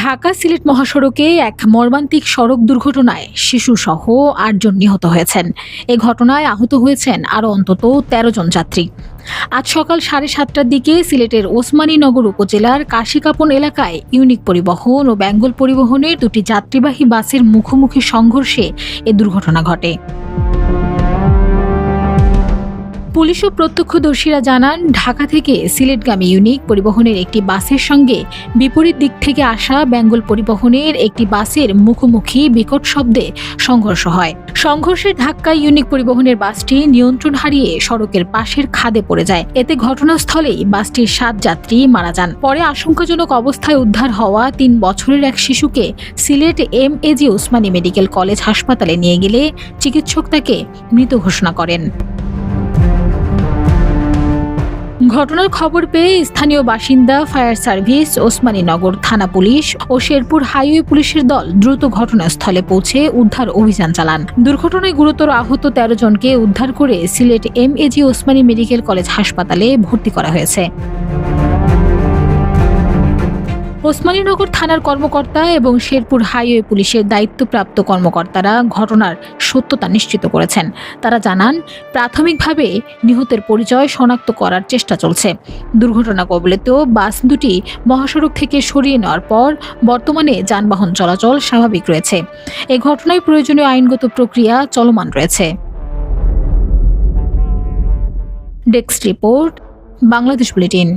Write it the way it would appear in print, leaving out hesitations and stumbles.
ঢাকা সিলেট মহাসড়কে এক মর্মান্তিক সড়ক দুর্ঘটনায় শিশুসহ ৮ জন নিহত হয়েছেন। এ ঘটনায় আহত হয়েছেন আরও অন্তত ১৩ জন যাত্রী। আজ সকাল ৭:৩০টার দিকে সিলেটের ওসমানীনগর উপজেলার কাশিকাপন এলাকায় ইউনিক পরিবহন ও বেঙ্গল পরিবহনের দুটি যাত্রীবাহী বাসের মুখোমুখি সংঘর্ষে এ দুর্ঘটনা ঘটে। পুলিশ ও প্রত্যক্ষদর্শীরা জানান, ঢাকা থেকে সিলেটগামী ইউনিক পরিবহনের একটি বাসের সঙ্গে বিপরীত দিক থেকে আসা বেঙ্গল পরিবহনের একটি বাসের মুখোমুখি বিকট শব্দে সংঘর্ষ হয়। সংঘর্ষের ধাক্কায় ইউনিক পরিবহনের বাসটি নিয়ন্ত্রণ হারিয়ে সড়কের পাশের খাদে পড়ে যায়। এতে ঘটনাস্থলেই বাসটির ৭ যাত্রী মারা যান। পরে আশঙ্কাজনক অবস্থায় উদ্ধার হওয়া ৩ বছরের এক শিশুকে Sylhet MAG Osmani medical college হাসপাতালে নিয়ে গেলে চিকিৎসক তাকে মৃত ঘোষণা করেন। ঘটনার খবর পেয়ে স্থানীয় বাসিন্দা, ফায়ার সার্ভিস, ওসমানীনগর থানা পুলিশ ও শেরপুর হাইওয়ে পুলিশের দল দ্রুত ঘটনাস্থলে পৌঁছে উদ্ধার অভিযান চালান। দুর্ঘটনায় গুরুতর আহত ১৩ জনকে উদ্ধার করে Sylhet MAG Osmani medical college হাসপাতালে ভর্তি করা হয়েছে। ওসমানীনগর থানার কর্মকর্তা এবং শেরপুর হাইওয়ে পুলিশের দায়িত্বপ্রাপ্ত কর্মকর্তারা ঘটনার সত্যতা নিশ্চিত করেছেন। তারা জানান, প্রাথমিকভাবে নিহতের পরিচয় শনাক্ত করার চেষ্টা চলছে। দুর্ঘটনা কবলিত বাস দুটি মহাসড়ক থেকে সরিয়ে নেওয়ার পর বর্তমানে যানবাহন চলাচল স্বাভাবিক রয়েছে। এ ঘটনায় প্রয়োজনীয় আইনগত প্রক্রিয়া চলমান রয়েছে। Desk report, Bangladesh bulletin.